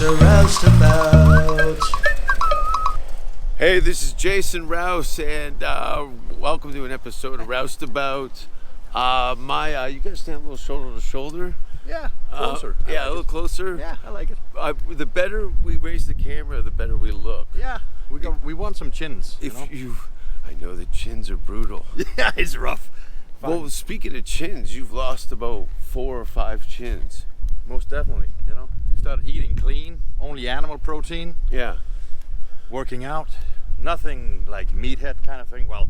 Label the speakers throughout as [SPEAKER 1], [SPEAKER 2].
[SPEAKER 1] a Roustabout.
[SPEAKER 2] Hey, this is Jason Rouse, and welcome to an episode of Roustabout. You guys stand a little shoulder to shoulder.
[SPEAKER 3] Yeah, closer.
[SPEAKER 2] A little closer.
[SPEAKER 3] Yeah, I like it.
[SPEAKER 2] The better we raise the camera, the better we look.
[SPEAKER 3] Yeah, we want some chins.
[SPEAKER 2] I know the chins are brutal.
[SPEAKER 3] Yeah, it's rough. Fine.
[SPEAKER 2] Well, speaking of chins, you've lost about 4 or 5 chins.
[SPEAKER 3] Most definitely. Started eating clean, only animal protein.
[SPEAKER 2] Yeah.
[SPEAKER 3] Working out, nothing like meathead kind of thing. Well,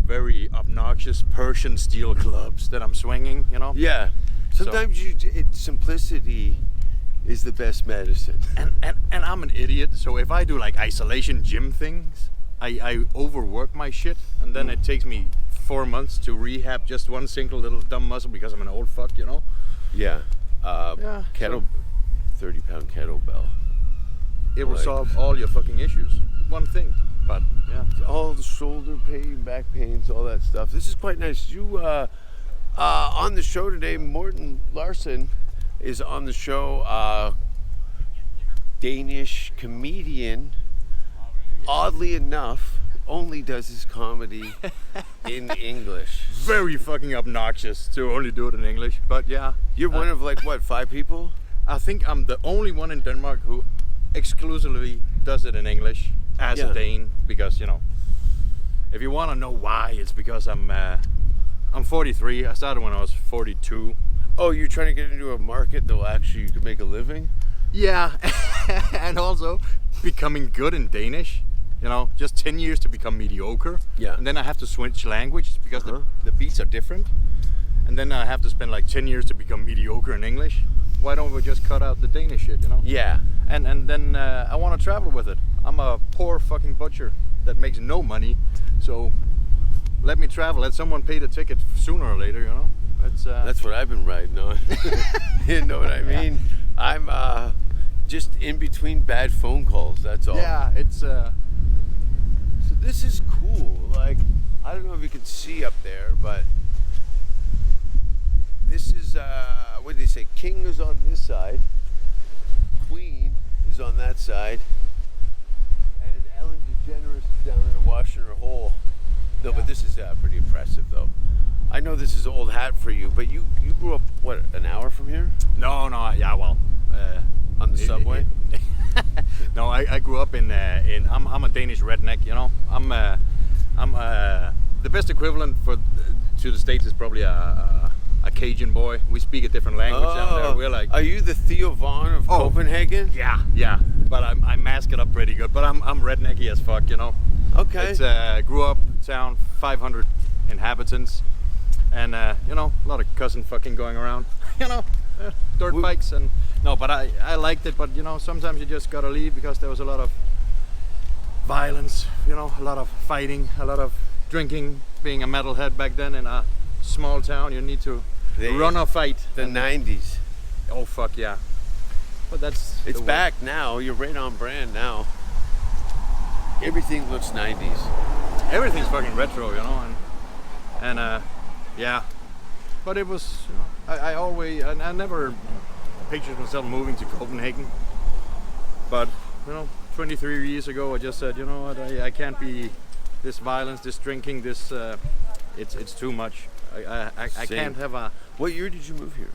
[SPEAKER 3] very obnoxious Persian steel clubs that I'm swinging.
[SPEAKER 2] Yeah. Sometimes simplicity is the best medicine.
[SPEAKER 3] And I'm an idiot, so if I do like isolation gym things, I overwork my shit, and then it takes me 4 months to rehab just one single little dumb muscle because I'm an old fuck,
[SPEAKER 2] Yeah. 30-pound kettlebell.
[SPEAKER 3] It will solve all your fucking issues. One thing, but yeah.
[SPEAKER 2] All the shoulder pain, back pains, all that stuff. This is quite nice. You, on the show today, Morten Larsen is on the show. Danish comedian. Oddly enough, only does his comedy in English.
[SPEAKER 3] Very fucking obnoxious to only do it in English, but yeah.
[SPEAKER 2] You're one of 5 people?
[SPEAKER 3] I think I'm the only one in Denmark who exclusively does it in English as a Dane, because if you want to know why, it's because I'm 43. I started when I was 42.
[SPEAKER 2] Oh, you're trying to get into a market that you could make a living?
[SPEAKER 3] Yeah, and also becoming good in Danish. Just 10 years to become mediocre.
[SPEAKER 2] Yeah.
[SPEAKER 3] And then I have to switch language because the beats are different. And then I have to spend 10 years to become mediocre in English. Why don't we just cut out the Danish shit,
[SPEAKER 2] Yeah.
[SPEAKER 3] And then I want to travel with it. I'm a poor fucking butcher that makes no money. So let me travel. Let someone pay the ticket sooner or later,
[SPEAKER 2] That's what I've been riding on. You know what I mean? Yeah. I'm just in between bad phone calls, that's all.
[SPEAKER 3] Yeah, it's...
[SPEAKER 2] So this is cool. I don't know if you can see up there, but this is, what do they say? King is on this side. Queen is on that side. And Ellen DeGeneres is down there washing her hole. No, but this is pretty impressive, though. I know this is an old hat for you, but you grew up, an hour from here?
[SPEAKER 3] No, yeah, well...
[SPEAKER 2] on the subway?
[SPEAKER 3] No, I grew up in I'm a Danish redneck, I'm the best equivalent to the States is probably a Cajun boy. We speak a different language down there. We're
[SPEAKER 2] are you the Theo Von of Copenhagen?
[SPEAKER 3] Yeah, but I mask it up pretty good, but I'm rednecky as fuck,
[SPEAKER 2] Okay.
[SPEAKER 3] It's grew up town, 500 inhabitants, and a lot of cousin fucking going around, dirt bikes and... No, but I liked it, but sometimes you just gotta leave because there was a lot of violence, a lot of fighting, a lot of drinking. Being a metalhead back then in a small town, you need to run or fight.
[SPEAKER 2] The 90s.
[SPEAKER 3] Oh fuck yeah. But
[SPEAKER 2] it's back now. You're right on brand now. Everything looks 90s.
[SPEAKER 3] Everything's fucking retro, and yeah. But it was, I never pictured myself moving to Copenhagen, but 23 years ago I just said, you know what, I can't be this violence, this drinking, this it's too much. I can't have a...
[SPEAKER 2] What year did you move here?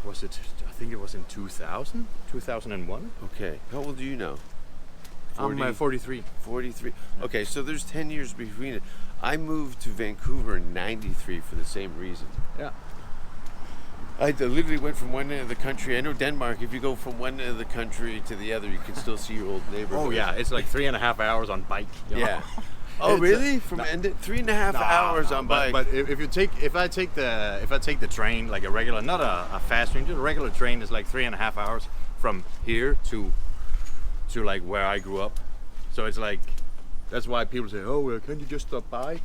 [SPEAKER 3] Was it, I think it was in 2001.
[SPEAKER 2] Okay, how old are you now?
[SPEAKER 3] I'm 43.
[SPEAKER 2] 43. Okay, so there's 10 years between it. I moved to Vancouver in 93 for the same reason.
[SPEAKER 3] Yeah.
[SPEAKER 2] I literally went from one end of the country. I know Denmark, if you go from one end of the country to the other, you can still see your old neighborhood.
[SPEAKER 3] Oh yeah, it's like 3.5 hours on bike.
[SPEAKER 2] Yeah. Oh really? From 3.5 hours on bike.
[SPEAKER 3] But if I take the train, like a regular, not a fast train, just a regular train, is like 3.5 hours from here to like where I grew up. So it's like, that's why people say, oh well, can't you just stop by?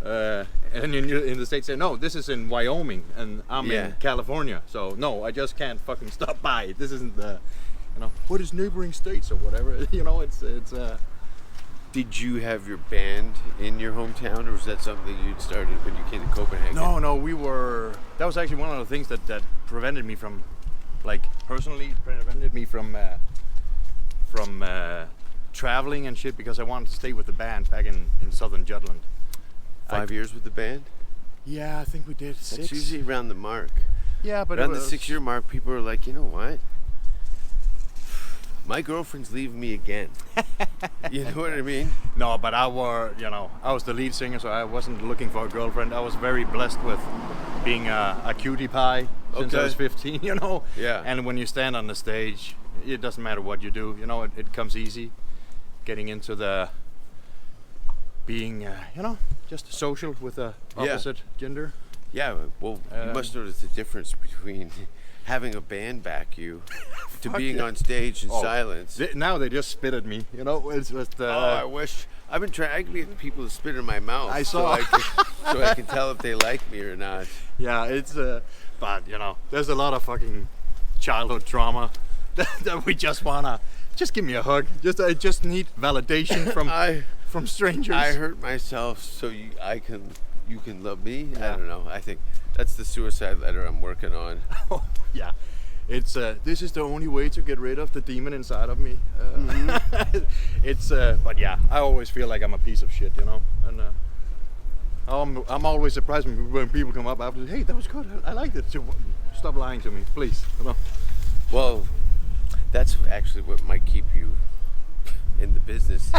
[SPEAKER 3] And in the States say, no, this is in Wyoming and I'm in California, so no, I just can't fucking stop by. This isn't the, what is neighboring states or whatever, it's
[SPEAKER 2] Did you have your band in your hometown, or was that something that you'd started when you came to Copenhagen?
[SPEAKER 3] No, that was actually one of the things that prevented me from like personally prevented me from traveling and shit because I wanted to stay with the band back in southern Jutland.
[SPEAKER 2] 5 years with the band?
[SPEAKER 3] Yeah, I think we did 6.
[SPEAKER 2] That's usually around the mark.
[SPEAKER 3] Yeah, but
[SPEAKER 2] Around the 6-year mark, people are like, you know what? My girlfriend's leaving me again. You know what I mean?
[SPEAKER 3] No, but I was the lead singer, so I wasn't looking for a girlfriend. I was very blessed with being a cutie pie since I was 15, you know?
[SPEAKER 2] Yeah.
[SPEAKER 3] And when you stand on the stage, it doesn't matter what you do, you know, it comes easy. Getting into the being, just social with the opposite gender.
[SPEAKER 2] Yeah, well, you must notice the difference between having a band back you to being on stage in silence.
[SPEAKER 3] Now they just spit at me, you know? It's just,
[SPEAKER 2] I wish. I've been trying to get people to spit in my mouth.
[SPEAKER 3] I saw.
[SPEAKER 2] So I can tell if they like me or not.
[SPEAKER 3] Yeah, it's, but, you know, there's a lot of fucking childhood trauma that we just wanna, just give me a hug. I just need validation from strangers.
[SPEAKER 2] I hurt myself so you can love me. Yeah. I don't know. I think that's the suicide letter I'm working on.
[SPEAKER 3] Oh, yeah. It's this is the only way to get rid of the demon inside of me. It's but yeah, I always feel like I'm a piece of shit, you know. And I'm always surprised when people come up after, hey, that was good. I liked it. So, stop lying to me, please. You know.
[SPEAKER 2] Well, that's actually what might keep you in the business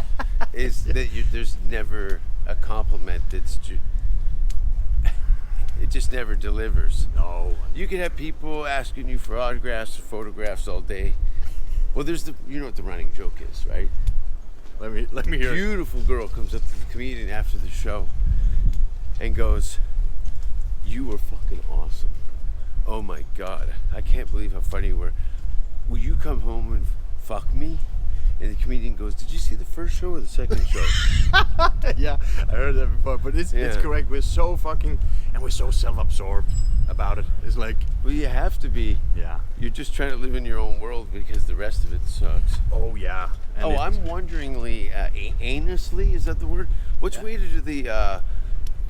[SPEAKER 2] is that there's never a compliment that's it just never delivers.
[SPEAKER 3] No.
[SPEAKER 2] You could have people asking you for autographs or photographs all day. Well, you know what the running joke is, right?
[SPEAKER 3] Let me hear.
[SPEAKER 2] Beautiful girl comes up to the comedian after the show and goes, "You were fucking awesome. Oh my God, I can't believe how funny you were. Will you come home and fuck me?" And the comedian goes, "Did you see the first show or the second show?"
[SPEAKER 3] Yeah, I heard that before, but it's correct. We're so fucking, and we're so self-absorbed about it. It's like,
[SPEAKER 2] well, you have to be.
[SPEAKER 3] Yeah.
[SPEAKER 2] You're just trying to live in your own world because the rest of it sucks.
[SPEAKER 3] Oh yeah. And
[SPEAKER 2] I'm wonderingly, anuously, is that the word? Which way to do the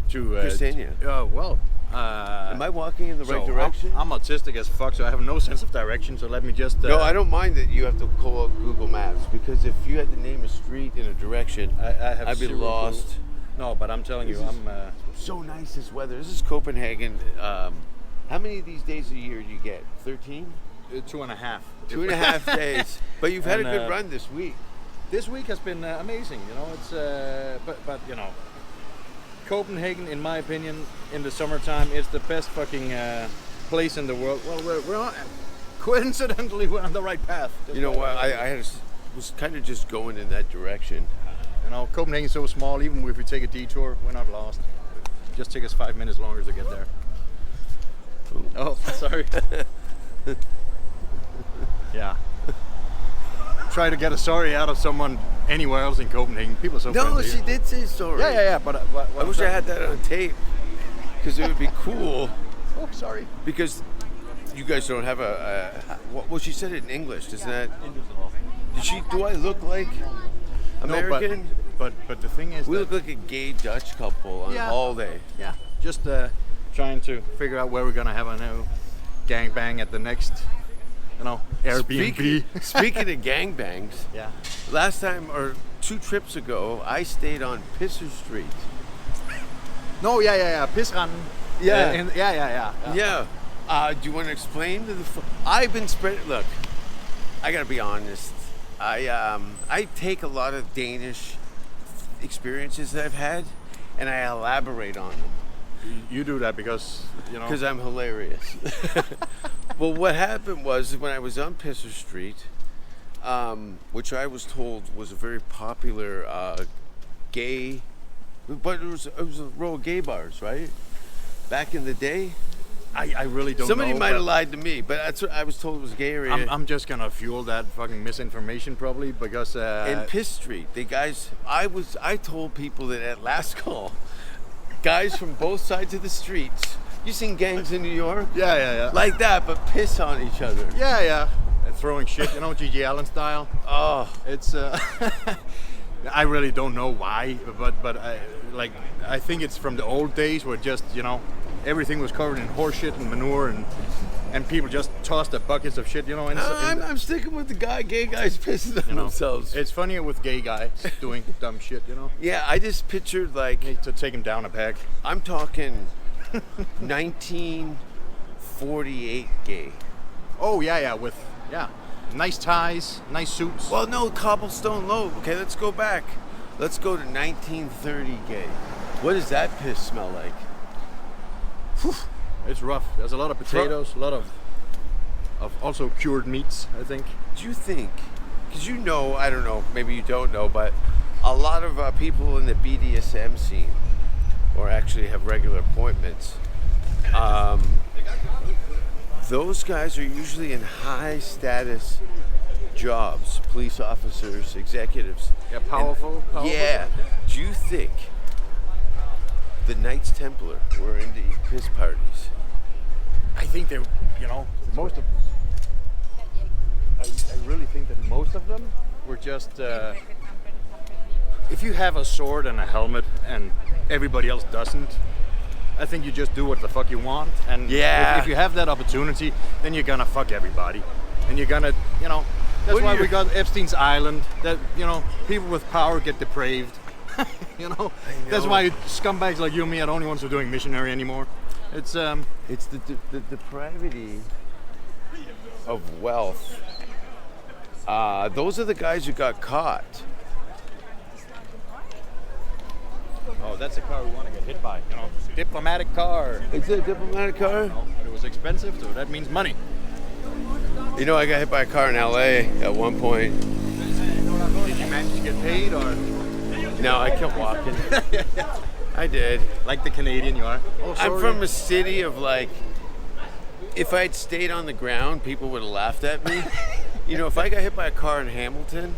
[SPEAKER 2] Christiania?
[SPEAKER 3] Well.
[SPEAKER 2] Am I walking in the right direction?
[SPEAKER 3] I'm autistic as fuck, so I have no sense of direction. So let me just.
[SPEAKER 2] No, I don't mind that you have to call up Google Maps because if you had to name a street in a direction, I'd be lost.
[SPEAKER 3] Clue. No, but I'm telling you, I'm.
[SPEAKER 2] So nice this weather. This is Copenhagen. How many of these days a year do you get? 13?
[SPEAKER 3] 2.5.
[SPEAKER 2] 2.5 days. But you've had a good run this week.
[SPEAKER 3] This week has been amazing. You know, it's but you know. Copenhagen, in my opinion, in the summertime, is the best fucking place in the world. Well, coincidentally, we're on the right path.
[SPEAKER 2] You know what? I was kind of just going in that direction.
[SPEAKER 3] You know, Copenhagen's so small. Even if we take a detour, we're not lost. It just take us 5 minutes longer to get there.
[SPEAKER 2] Ooh.
[SPEAKER 3] Oh, sorry. Yeah. Try to get a sorry out of someone anywhere else in Copenhagen. People are so friendly.
[SPEAKER 2] No, she did say sorry.
[SPEAKER 3] Yeah. But
[SPEAKER 2] I wish I had that on tape because it would be cool.
[SPEAKER 3] Oh, sorry.
[SPEAKER 2] Because you guys don't have well, she said it in English, isn't that? Do I look like American?
[SPEAKER 3] No, but the thing is,
[SPEAKER 2] we look like a gay Dutch couple on holiday.
[SPEAKER 3] Yeah. Just trying to figure out where we're gonna have a new gangbang at the next. You know, Airbnb.
[SPEAKER 2] Speaking of gangbangs, last time or 2 trips ago, I stayed on Pisser Street.
[SPEAKER 3] No, Pissranden. Yeah.
[SPEAKER 2] Do you want to explain to the? I've been spreading. Look, I gotta be honest. I take a lot of Danish experiences that I've had, and I elaborate on them.
[SPEAKER 3] You do that because
[SPEAKER 2] Because I'm hilarious. Well, what happened was when I was on Pisser Street, which I was told was a very popular gay, but it was a row of gay bars, right? Back in the day.
[SPEAKER 3] I really don't know.
[SPEAKER 2] Somebody might have lied to me, but that's what I was told it was a gay area.
[SPEAKER 3] I'm just gonna fuel that fucking misinformation probably because
[SPEAKER 2] in Piss Street, the guys, I told people that at last call, guys from both sides of the streets. You seen gangs in New York?
[SPEAKER 3] Yeah.
[SPEAKER 2] Like that, but piss on each other.
[SPEAKER 3] Yeah. And throwing shit, G.G. Allen style.
[SPEAKER 2] Oh,
[SPEAKER 3] it's. I really don't know why, but I think it's from the old days where just everything was covered in horse shit and manure, and people just tossed the buckets of shit, you know.
[SPEAKER 2] I'm sticking with the gay guys pissing on themselves.
[SPEAKER 3] It's funnier with gay guys doing dumb shit, you know.
[SPEAKER 2] Yeah, I just pictured like
[SPEAKER 3] Need to take him down a peg.
[SPEAKER 2] I'm talking 1948 gay.
[SPEAKER 3] Oh yeah, with nice ties, nice suits.
[SPEAKER 2] Well, no, cobblestone loaf. Okay, let's go back. Let's go to 1930 gay. What does that piss smell like?
[SPEAKER 3] Whew, it's rough. There's a lot of potatoes, a lot of also cured meats, I think.
[SPEAKER 2] Do you think? Because you know, I don't know, maybe you don't know, but a lot of people in the BDSM scene, or actually have regular appointments, those guys are usually in high status jobs, police officers, executives.
[SPEAKER 3] Yeah, powerful.
[SPEAKER 2] Yeah. Do you think the Knights Templar were into piss parties?
[SPEAKER 3] I think they're, most of. I really think that most of them were just. If you have a sword and a helmet and everybody else doesn't, I think you just do what the fuck you want. And if you have that opportunity, then you're gonna fuck everybody, and you're gonna, That's why we got Epstein's Island. That people with power get depraved. That's why scumbags like you and me are the only ones who are doing missionary anymore. It's
[SPEAKER 2] the depravity of wealth. Those are the guys who got caught.
[SPEAKER 3] Oh, that's a car we want to get hit by. Diplomatic car.
[SPEAKER 2] It's a diplomatic car?
[SPEAKER 3] No, but it was expensive, so that means money.
[SPEAKER 2] I got hit by a car in LA at one point.
[SPEAKER 3] Did you manage to get paid or?
[SPEAKER 2] No, I kept walking. I did.
[SPEAKER 3] Like the Canadian you are. Oh,
[SPEAKER 2] I'm from a city of if I had stayed on the ground, people would have laughed at me. If I got hit by a car in Hamilton,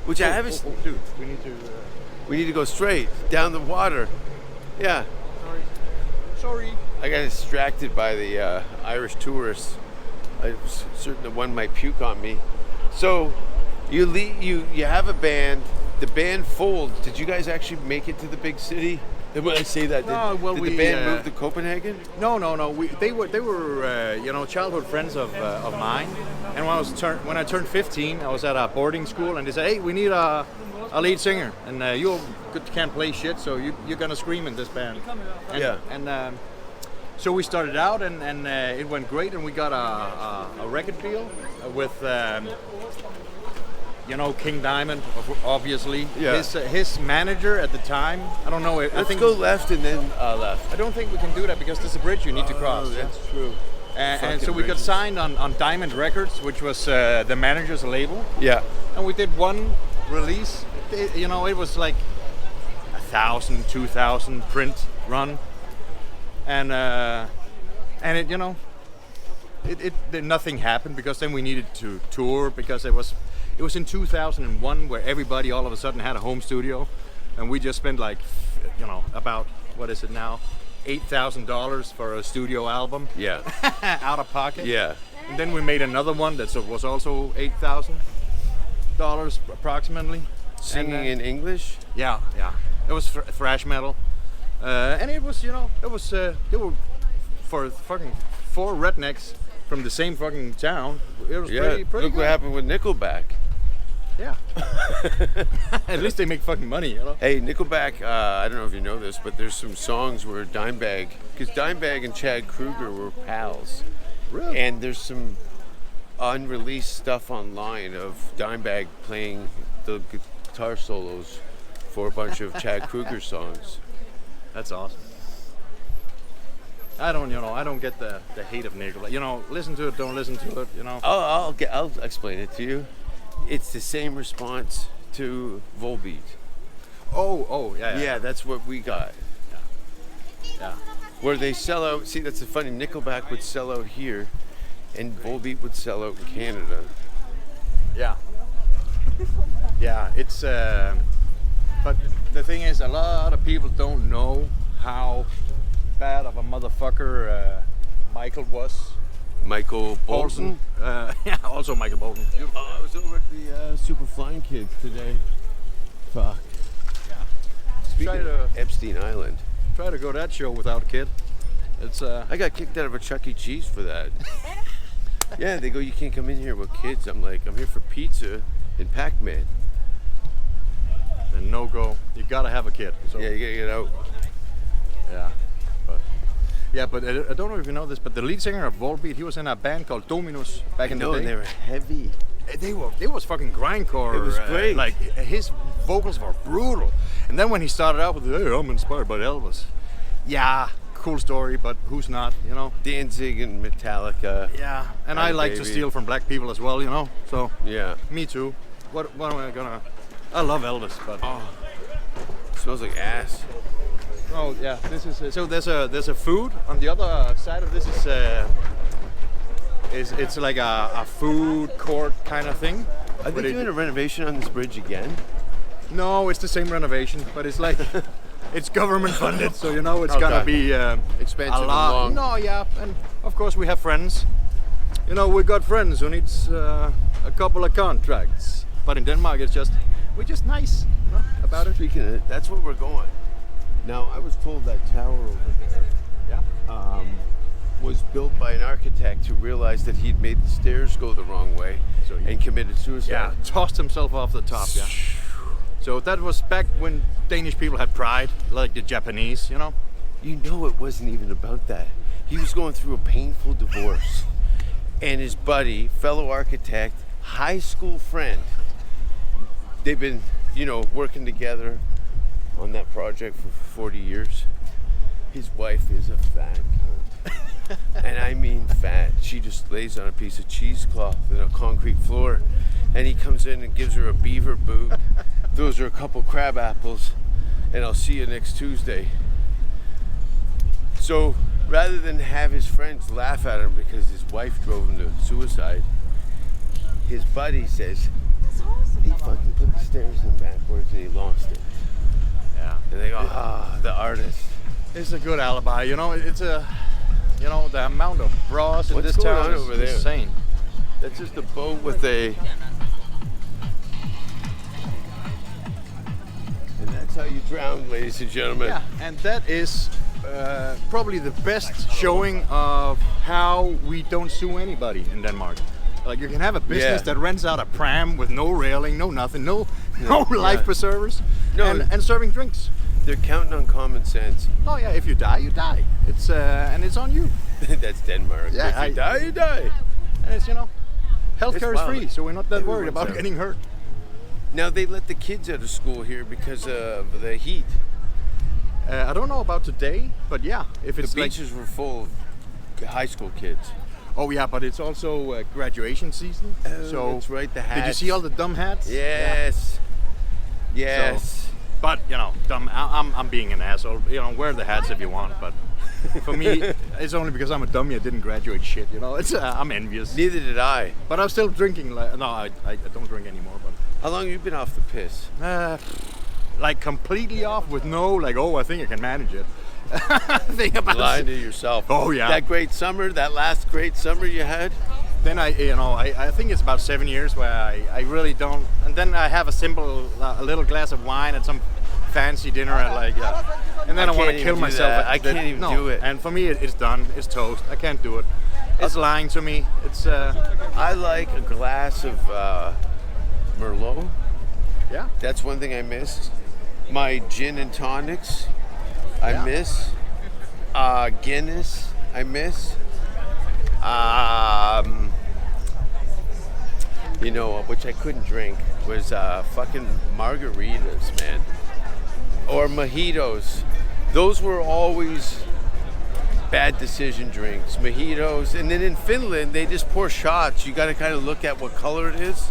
[SPEAKER 2] which I haven't.
[SPEAKER 3] Dude, we need to.
[SPEAKER 2] We need to go straight down the water. Yeah.
[SPEAKER 3] Sorry.
[SPEAKER 2] I got distracted by the Irish tourists. I was certain that one might puke on me. So, you have a band. The band folds. Did you guys actually make it to the big city? When I say that, did the band move to Copenhagen?
[SPEAKER 3] No. They were childhood friends of mine. And when I turned 15, I was at a boarding school, and they said, "Hey, we need a lead singer, and you can't play shit, so you're gonna scream in this band." So we started out, and it went great, and we got a record deal with King Diamond, obviously.
[SPEAKER 2] Yeah.
[SPEAKER 3] His manager at the time, I don't know.
[SPEAKER 2] Let's go left and then left.
[SPEAKER 3] I don't think we can do that because there's a bridge you need to cross.
[SPEAKER 2] That's true.
[SPEAKER 3] And so we got signed on Diamond Records, which was the manager's label.
[SPEAKER 2] Yeah.
[SPEAKER 3] And we did one release. It was like 1,000, 2,000 print run, and nothing happened because then we needed to tour because it was in 2001 where everybody all of a sudden had a home studio, and we just spent about what is it now, $8,000 for a studio album.
[SPEAKER 2] Yeah.
[SPEAKER 3] Out of pocket.
[SPEAKER 2] Yeah.
[SPEAKER 3] And then we made another one that was also $8,000 approximately.
[SPEAKER 2] Singing in English?
[SPEAKER 3] Yeah. It was thrash metal, and it was they were for fucking 4 rednecks from the same fucking town. It was pretty
[SPEAKER 2] Look
[SPEAKER 3] good.
[SPEAKER 2] what happened with Nickelback.
[SPEAKER 3] Yeah. At least they make fucking money,
[SPEAKER 2] Hey, Nickelback, I don't know if you know this, but there's some songs where because Dimebag and Chad Kroeger were pals.
[SPEAKER 3] Really?
[SPEAKER 2] And there's some unreleased stuff online of Dimebag playing the guitar solos for a bunch of Chad Kroeger songs.
[SPEAKER 3] That's awesome. I don't get the hate of Nickelback. Listen to it, don't listen to it,
[SPEAKER 2] I'll explain it to you. It's the same response to Volbeat.
[SPEAKER 3] Oh, yeah.
[SPEAKER 2] Yeah, that's what we got.
[SPEAKER 3] Yeah.
[SPEAKER 2] Where they sell out. See, that's the funny. Nickelback would sell out here, and Volbeat would sell out in Canada.
[SPEAKER 3] Yeah. Yeah, it's. But the thing is, a lot of people don't know how bad of a motherfucker Michael was.
[SPEAKER 2] Michael Bolton.
[SPEAKER 3] Yeah, also Michael Bolton.
[SPEAKER 2] I was over at the Super Flying Kids today. Fuck.
[SPEAKER 3] Yeah.
[SPEAKER 2] Speaking of Epstein Island,
[SPEAKER 3] Try to go to that show without a kid. It's
[SPEAKER 2] I got kicked out of a Chuck E. Cheese for that. Yeah, they go, you can't come in here with kids. I'm like, I'm here for pizza and Pac-Man.
[SPEAKER 3] a no-go. You gotta have a kid. So.
[SPEAKER 2] Yeah, you gotta get out.
[SPEAKER 3] But I don't know if you know this, but the lead singer of Volbeat, he was in a band called Dominus back in the day.
[SPEAKER 2] And they were heavy.
[SPEAKER 3] They was fucking grindcore.
[SPEAKER 2] It was great.
[SPEAKER 3] Like his vocals were brutal. And then when he started out with, "Hey, I'm inspired by Elvis." Yeah, cool story, but who's not? You know.
[SPEAKER 2] Danzig and Metallica.
[SPEAKER 3] Yeah, and I like to steal from black people as well. You know. So
[SPEAKER 2] yeah,
[SPEAKER 3] me too. What am I gonna? I love Elvis, but
[SPEAKER 2] it smells like ass.
[SPEAKER 3] oh yeah, this is so there's a food on the other side of this is it's like a food court kind of thing.
[SPEAKER 2] Are they doing a renovation on this bridge again?
[SPEAKER 3] No, it's the same renovation, but it's like it's government funded, so you know it's gonna be
[SPEAKER 2] expensive
[SPEAKER 3] a lot.
[SPEAKER 2] and long.
[SPEAKER 3] No, yeah, and of course we have friends. You know, we got friends who needs a couple of contracts, but in Denmark we're just nice, you know, about it.
[SPEAKER 2] Speaking of it, that's where we're going. Now, I was told that tower over there was built by an architect who realized that he'd made the stairs go the wrong way and committed suicide.
[SPEAKER 3] Yeah, tossed himself off the top, yeah. So that was back when Danish people had pride, like the Japanese, you know?
[SPEAKER 2] You know it wasn't even about that. He was going through a painful divorce. And his buddy, fellow architect, high school friend, they've been, working together on that project for 40 years. His wife is a fat cunt. And I mean fat. She just lays on a piece of cheesecloth and a concrete floor. And he comes in and gives her a beaver boot, throws her a couple crab apples, and I'll see you next Tuesday. So rather than have his friends laugh at him because his wife drove him to suicide, his buddy says he fucking put the stairs in backwards and he lost it.
[SPEAKER 3] Yeah.
[SPEAKER 2] And they go, the artist.
[SPEAKER 3] It's a good alibi, you know. It's the amount of bras in this town is insane.
[SPEAKER 2] That's just a boat with a... And that's how you drown, ladies and gentlemen.
[SPEAKER 3] Yeah, and that is probably the best showing of how we don't sue anybody in Denmark. Like, you can have a business that rents out a pram with no railing, no nothing, no life preservers, and serving drinks.
[SPEAKER 2] They're counting on common sense.
[SPEAKER 3] Oh yeah, if you die, you die. It's and it's on you.
[SPEAKER 2] That's Denmark.
[SPEAKER 3] Yeah,
[SPEAKER 2] if you die, you die.
[SPEAKER 3] And it's healthcare is free, so we're not that worried about getting hurt.
[SPEAKER 2] Now they let the kids out of school here because of the heat.
[SPEAKER 3] I don't know about today, but yeah, if it's
[SPEAKER 2] the beaches were full of high school kids.
[SPEAKER 3] Oh yeah, but it's also graduation season.
[SPEAKER 2] Oh,
[SPEAKER 3] so
[SPEAKER 2] that's right. The hats.
[SPEAKER 3] Did you see all the dumb hats?
[SPEAKER 2] Yes. Yeah. Yes.
[SPEAKER 3] So, but dumb. I'm being an asshole. Wear the hats if you want, but for me, it's only because I'm a dummy. I didn't graduate shit. It's I'm envious.
[SPEAKER 2] Neither did I.
[SPEAKER 3] But I'm still drinking. No, I don't drink anymore. But
[SPEAKER 2] how long have you been off the piss?
[SPEAKER 3] Like completely off with no I think I can manage it. Think about
[SPEAKER 2] lying to yourself.
[SPEAKER 3] Oh yeah.
[SPEAKER 2] That last great summer you had.
[SPEAKER 3] Then I think it's about 7 years where I really don't. And then I have a little glass of wine at some fancy dinner at and then I want to kill myself.
[SPEAKER 2] I can't even do it.
[SPEAKER 3] And for me, it's done. It's toast. I can't do it. It's lying to me. It's.
[SPEAKER 2] I like a glass of Merlot.
[SPEAKER 3] Yeah.
[SPEAKER 2] That's one thing I miss. My gin and tonics, I miss. Guinness, I miss. Which I couldn't drink was fucking margaritas, man. Or mojitos. Those were always bad decision drinks. Mojitos. And then in Finland, they just pour shots. You got to kind of look at what color it is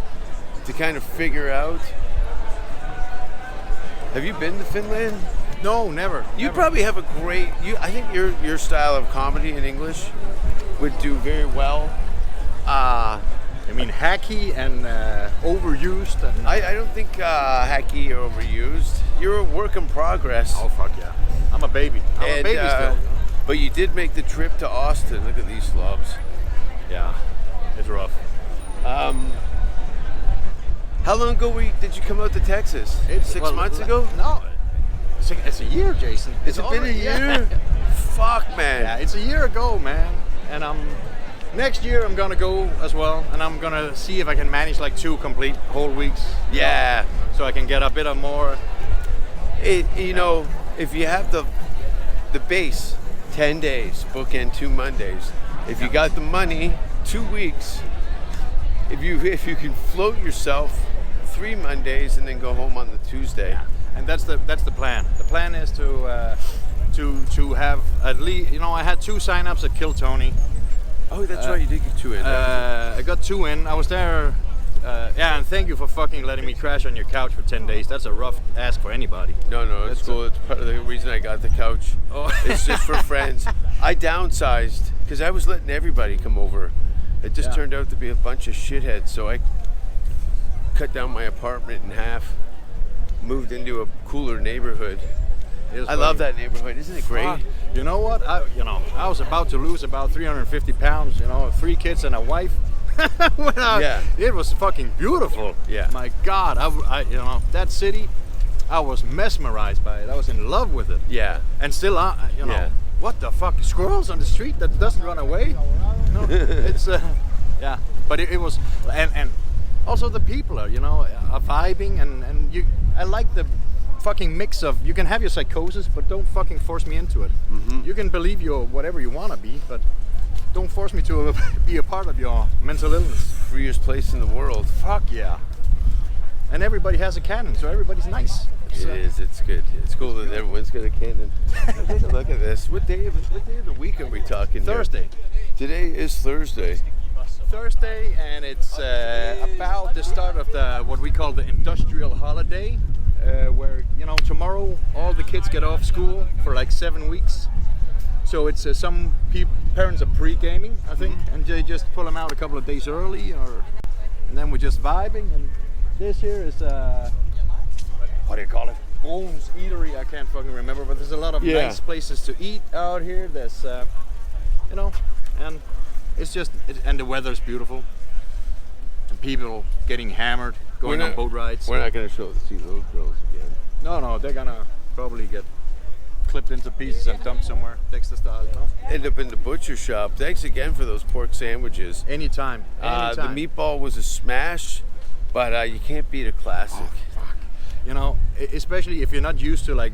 [SPEAKER 2] to kind of figure out. Have you been to Finland?
[SPEAKER 3] No, never.
[SPEAKER 2] You probably have a great... I think your style of comedy in English would do very well.
[SPEAKER 3] Hacky and overused. And
[SPEAKER 2] I don't think hacky or overused. You're a work in progress.
[SPEAKER 3] Oh, fuck yeah. I'm a baby. I'm a baby still.
[SPEAKER 2] But you did make the trip to Austin. Look at these slobs.
[SPEAKER 3] Yeah, it's rough.
[SPEAKER 2] How long ago did you come out to Texas? 6 months ago?
[SPEAKER 3] No. It's a year, Jason.
[SPEAKER 2] It's been a
[SPEAKER 3] already-
[SPEAKER 2] year. Fuck, man.
[SPEAKER 3] Yeah, it's a year ago, man. And next year I'm gonna go as well, and I'm gonna see if I can manage like 2 complete whole weeks.
[SPEAKER 2] Yeah.
[SPEAKER 3] So I can get a bit of more.
[SPEAKER 2] You know, if you have the base, 10 days, bookend 2 Mondays. If you got the money, 2 weeks. If you can float yourself 3 Mondays and then go home on the Tuesday.
[SPEAKER 3] And that's the plan. The plan is to have at least, you know, I had 2 sign-ups at Kill Tony.
[SPEAKER 2] Oh, that's right, you did get 2 in.
[SPEAKER 3] I got 2 in. I was there. Yeah, and thank you for fucking letting me crash on your couch for 10 days. That's a rough ask for anybody.
[SPEAKER 2] No, it's cool. It's part of the reason I got the couch.
[SPEAKER 3] Oh.
[SPEAKER 2] It's just for friends. I downsized because I was letting everybody come over. It just turned out to be a bunch of shitheads, so I cut down my apartment in half, moved into a cooler neighborhood. I love that neighborhood. Isn't it great?
[SPEAKER 3] You know what? I was about to lose about 350 pounds. You know, 3 kids and a wife. It was fucking beautiful.
[SPEAKER 2] Yeah.
[SPEAKER 3] My God, I you know, that city, I was mesmerized by it. I was in love with it.
[SPEAKER 2] Yeah.
[SPEAKER 3] And still, you know, what the fuck? Squirrels on the street that doesn't run away? No, it's yeah. But it was, and also the people are, you know, are vibing, and I like the fucking mix of, you can have your psychosis, but don't fucking force me into it.
[SPEAKER 2] Mm-hmm.
[SPEAKER 3] You can believe you're whatever you want to be, but don't force me to be a part of your mental illness.
[SPEAKER 2] Freest place in the world.
[SPEAKER 3] Fuck yeah. And everybody has a cannon, so everybody's nice.
[SPEAKER 2] It is. It's good. It's cool that everyone's got a cannon. Take a look at this. What day of the week are we talking?
[SPEAKER 3] Thursday.
[SPEAKER 2] Here? Today is Thursday.
[SPEAKER 3] Thursday, and it's about the start of the what we call the industrial holiday, where, you know, tomorrow all the kids get off school for like 7 weeks. So it's some parents are pre-gaming, I think, and they just pull them out a couple of days early, and then we're just vibing. And this here is what do you call it? Bones Eatery. I can't fucking remember, but there's a lot of nice places to eat out here. There's, you know, and it's just, and the weather's beautiful, and people getting hammered, going on boat rides.
[SPEAKER 2] We're not gonna see those girls again.
[SPEAKER 3] No, they're gonna probably get clipped into pieces and dumped somewhere, Dexter style, you know?
[SPEAKER 2] End up in the butcher shop. Thanks again for those pork sandwiches.
[SPEAKER 3] Anytime.
[SPEAKER 2] The meatball was a smash, but you can't beat a classic.
[SPEAKER 3] Oh, fuck. You know, especially if you're not used to like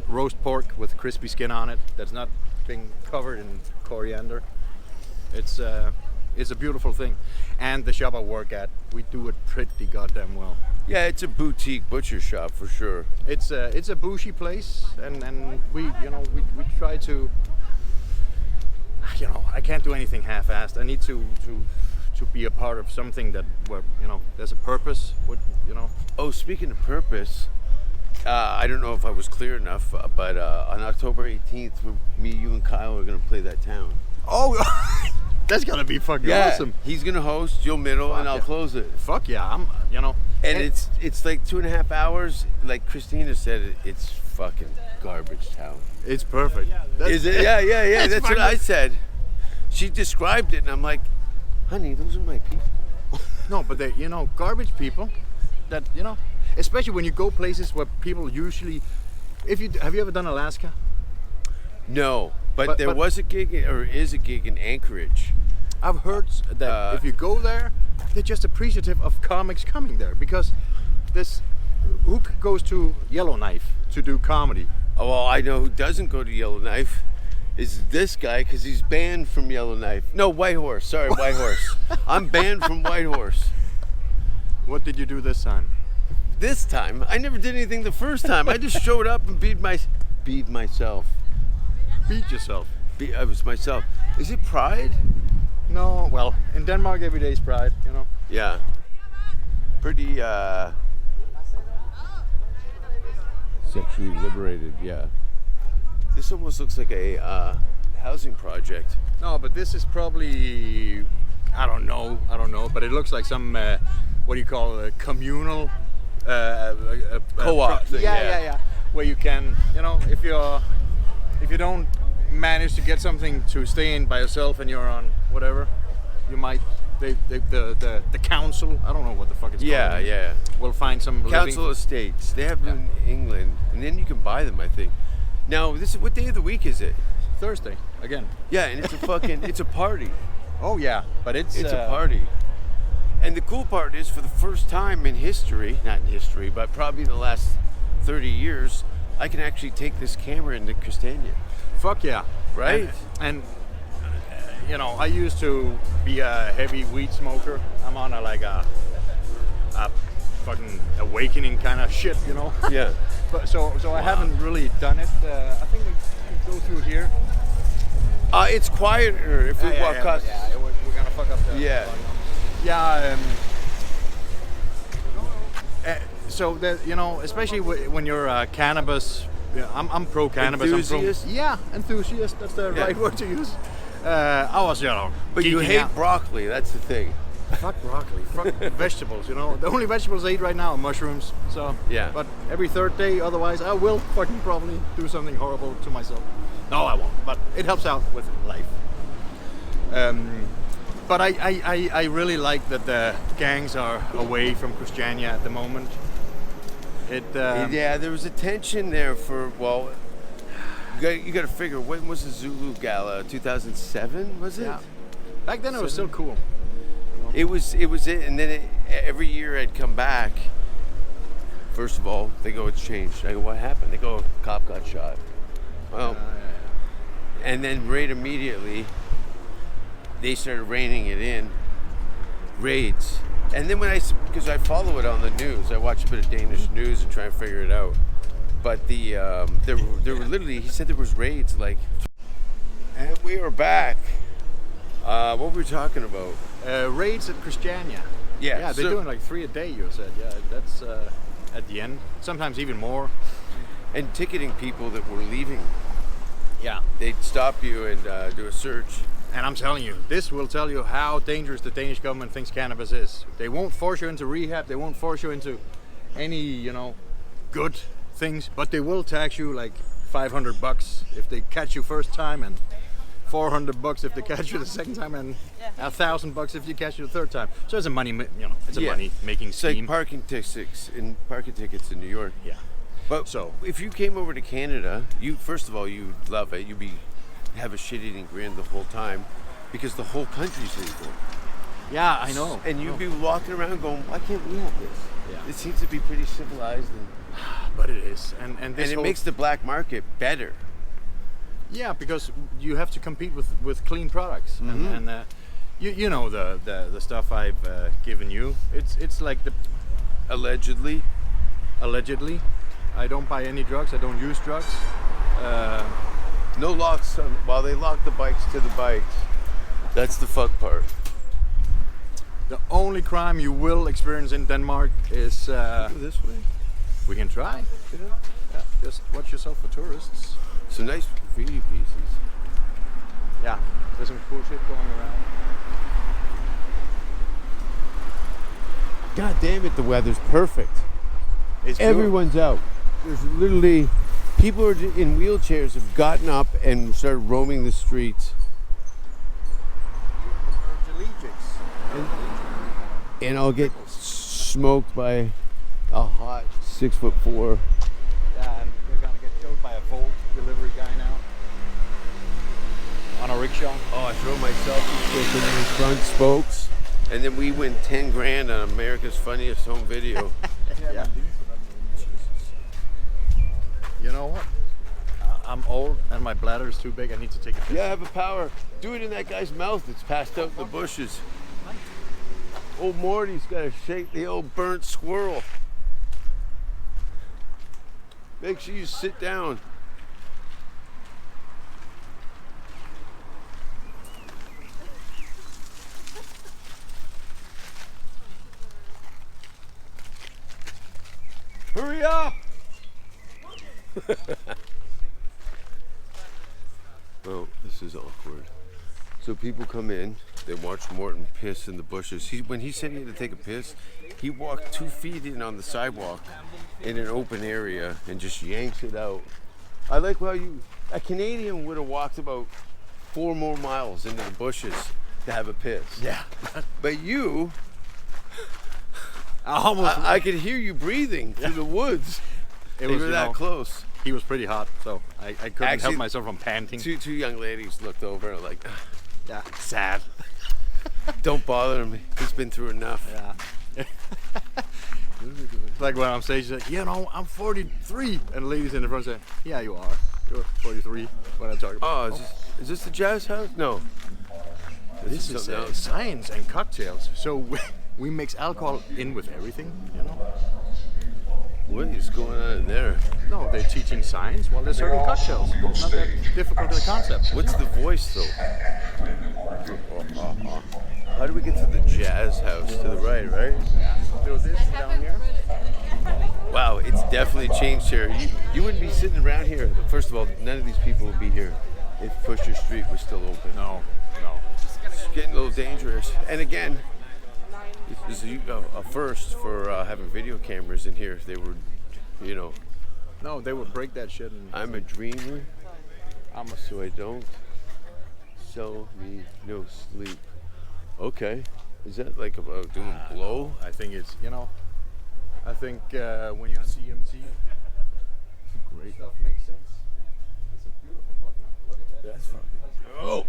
[SPEAKER 3] roast pork with crispy skin on it, that's not being covered in coriander. It's a beautiful thing. And the shop I work at, we do it pretty goddamn well.
[SPEAKER 2] Yeah, it's a boutique butcher shop for sure.
[SPEAKER 3] It's a bougie place, and we try to, you know, I can't do anything half-assed. I need to be a part of something that, where, you know, there's a purpose. What, you know.
[SPEAKER 2] Oh, speaking of purpose, I don't know if I was clear enough, but on October 18th, me, you, and Kyle are gonna play that town.
[SPEAKER 3] Oh, that's gonna be fucking awesome.
[SPEAKER 2] He's gonna host, you'll middle, and I'll close it.
[SPEAKER 3] Fuck yeah, you know.
[SPEAKER 2] And it's like 2.5 hours. Like Christina said, it's fucking garbage town.
[SPEAKER 3] It's perfect.
[SPEAKER 2] Is it? Yeah. That's what I said. She described it, and I'm like, honey, those are my people.
[SPEAKER 3] No, but they, you know, garbage people. That, you know, especially when you go places where people usually. Have you ever done Alaska?
[SPEAKER 2] No, but there was a gig, or is a gig in Anchorage.
[SPEAKER 3] I've heard that if you go there, they're just appreciative of comics coming there, because who goes to Yellowknife to do comedy?
[SPEAKER 2] Oh, well, I know who doesn't go to Yellowknife is this guy, because he's banned from Yellowknife. No, Whitehorse. Sorry, Whitehorse. I'm banned from Whitehorse.
[SPEAKER 3] What did you do this time?
[SPEAKER 2] This time? I never did anything the first time. I just showed up and beat myself.
[SPEAKER 3] Beat yourself?
[SPEAKER 2] I was myself. Is it Pride?
[SPEAKER 3] No, well, in Denmark every day is Pride, you know.
[SPEAKER 2] Yeah. Pretty sexually liberated, yeah. This almost looks like a housing project.
[SPEAKER 3] No, but this is probably, I don't know, but it looks like some, what do you call it, communal
[SPEAKER 2] co-op thing.
[SPEAKER 3] Yeah. Where you can, you know, if you don't manage to get something to stay in by yourself and you're on whatever, you might the council. I don't know what the fuck it's
[SPEAKER 2] Yeah,
[SPEAKER 3] called.
[SPEAKER 2] yeah.
[SPEAKER 3] We'll find some
[SPEAKER 2] Council
[SPEAKER 3] living.
[SPEAKER 2] estates. They have them in England, and then you can buy them. I think. Now, this is what day of the week is it?
[SPEAKER 3] Thursday again.
[SPEAKER 2] Yeah, and it's a fucking it's a party.
[SPEAKER 3] Oh yeah, but it's
[SPEAKER 2] A party. And the cool part is, for the first time in history, not in history, but probably in the last 30 years, I can actually take this camera into Castania.
[SPEAKER 3] Fuck yeah,
[SPEAKER 2] Right?
[SPEAKER 3] And you know, I used to be a heavy weed smoker. I'm on a fucking awakening kind of shit, you know.
[SPEAKER 2] Yeah.
[SPEAKER 3] But so I haven't really done it. I think we can go through here.
[SPEAKER 2] It's quieter if we walk across.
[SPEAKER 3] Yeah, we're gonna fuck up the.
[SPEAKER 2] Yeah.
[SPEAKER 3] Yeah. So that, you know, especially when you're a cannabis, I'm pro cannabis.
[SPEAKER 2] Enthusiast?
[SPEAKER 3] Enthusiast. That's the right word to use. I was, you know.
[SPEAKER 2] But you
[SPEAKER 3] geeking
[SPEAKER 2] hate
[SPEAKER 3] out.
[SPEAKER 2] broccoli, that's the thing.
[SPEAKER 3] Fuck broccoli. Fuck vegetables. You know, the only vegetables I eat right now are mushrooms. So
[SPEAKER 2] Yeah.
[SPEAKER 3] But every third day, otherwise, I will fucking probably do something horrible to myself. No, I won't. But it helps out with life. But I really like that the gangs are away from Christiania at the moment.
[SPEAKER 2] Yeah, there was a tension there for, well, you got to figure, when was the Zulu Gala? 2007, was it?
[SPEAKER 3] Yeah. Back then it was still cool.
[SPEAKER 2] It was it, and then every year I'd come back. First of all, they go, it's changed. I go, what happened? They go, a cop got shot. Well, and then right immediately, they started reining it in, raids. And then because I follow it on the news, I watch a bit of Danish news and try and figure it out. But there were literally, he said there was raids, like, and we are back. What were we talking about?
[SPEAKER 3] Raids at Christiania. Yeah, they're doing like 3 a day, you said. Yeah, that's at the end. Sometimes even more.
[SPEAKER 2] And ticketing people that were leaving.
[SPEAKER 3] Yeah.
[SPEAKER 2] They'd stop you and do a search.
[SPEAKER 3] And I'm telling you, this will tell you how dangerous the Danish government thinks cannabis is. They won't force you into rehab. They won't force you into any, you know, good things. But they will tax you like $500 if they catch you first time, and $400 if they catch you the second time, and $1,000 if you catch you the third time. So it's a money, it's a money making
[SPEAKER 2] It's
[SPEAKER 3] scheme.
[SPEAKER 2] like parking tickets in New York.
[SPEAKER 3] Yeah.
[SPEAKER 2] But
[SPEAKER 3] So
[SPEAKER 2] if you came over to Canada, first of all, you'd love it. You'd have a shit-eating grin the whole time, because the whole country's legal.
[SPEAKER 3] Yeah, I know.
[SPEAKER 2] And you'd be walking around going, why can't we have this?
[SPEAKER 3] Yeah.
[SPEAKER 2] It seems to be pretty civilized,
[SPEAKER 3] But it is, and
[SPEAKER 2] it makes the black market better.
[SPEAKER 3] Yeah, because you have to compete with clean products, and you know the stuff I've given you. It's like
[SPEAKER 2] Allegedly.
[SPEAKER 3] I don't buy any drugs. I don't use drugs.
[SPEAKER 2] No locks while they lock the bikes to the bikes. That's the fuck part.
[SPEAKER 3] The only crime you will experience in Denmark is
[SPEAKER 2] Go this way.
[SPEAKER 3] we can try. Yeah, just watch yourself for tourists.
[SPEAKER 2] Some nice graffiti pieces.
[SPEAKER 3] Yeah, there's some cool shit going around.
[SPEAKER 2] God damn it, the weather's perfect.
[SPEAKER 3] It's
[SPEAKER 2] Everyone's out. There's literally people in wheelchairs have gotten up and started roaming the streets. And I'll get smoked by a hot 6'4".
[SPEAKER 3] Yeah, and we're gonna get killed by a Volt delivery guy now on a rickshaw.
[SPEAKER 2] Oh, I throw myself in the front spokes, and then we win 10 grand on America's Funniest Home Video.
[SPEAKER 3] Yeah. You know what? I'm old and my bladder is too big. I need to take a piss.
[SPEAKER 2] Yeah, I have a power. Do it in that guy's mouth that's passed out in the bushes. Old Morty's got to shake the old burnt squirrel. Make sure you sit down. Hurry up! Oh, this is awkward. So people come in, they watch Morten piss in the bushes. When he said he had to take a piss, he walked 2 feet in on the sidewalk in an open area and just yanks it out. I like how a Canadian would have walked about 4 more miles into the bushes to have a piss.
[SPEAKER 3] Yeah.
[SPEAKER 2] But you,
[SPEAKER 3] Almost.
[SPEAKER 2] I could hear you breathing through the woods.
[SPEAKER 3] It
[SPEAKER 2] You
[SPEAKER 3] was
[SPEAKER 2] were
[SPEAKER 3] you
[SPEAKER 2] that
[SPEAKER 3] know,
[SPEAKER 2] close.
[SPEAKER 3] He was pretty hot, so I couldn't
[SPEAKER 2] Actually,
[SPEAKER 3] help myself from panting.
[SPEAKER 2] Two young ladies looked over and like,
[SPEAKER 3] Yeah. Sad.
[SPEAKER 2] don't bother me. He's been through enough.
[SPEAKER 3] Yeah. Like when I'm saying, she's like, you know, I'm 43, and the ladies in the front say, yeah, you are. You're 43. When I talk about.
[SPEAKER 2] Oh, is this the jazz house? No.
[SPEAKER 3] This is
[SPEAKER 2] something else.
[SPEAKER 3] science and cocktails. So we mix alcohol in with everything, you know.
[SPEAKER 2] What is going on in there?
[SPEAKER 3] No, they're teaching science while they're serving cocktails. It's not that difficult of a concept.
[SPEAKER 2] What's the voice though? How do we get to the jazz house? To the right, right?
[SPEAKER 3] Do this down here.
[SPEAKER 2] Wow, it's definitely changed here. You wouldn't be sitting around here. First of all, none of these people would be here if Pusher Street was still open.
[SPEAKER 3] No.
[SPEAKER 2] It's getting a little dangerous. And again, this is a first for having video cameras in here. They were, you know,
[SPEAKER 3] No, they would break that shit. And
[SPEAKER 2] I'm a dreamer, so I don't. So me no sleep. Okay, is that like about doing blow?
[SPEAKER 3] I think it's, you know, I think when you're on CMT,
[SPEAKER 2] Great.
[SPEAKER 3] stuff makes sense. It's a beautiful fucking. Look at that.
[SPEAKER 2] That's fucking. Oh,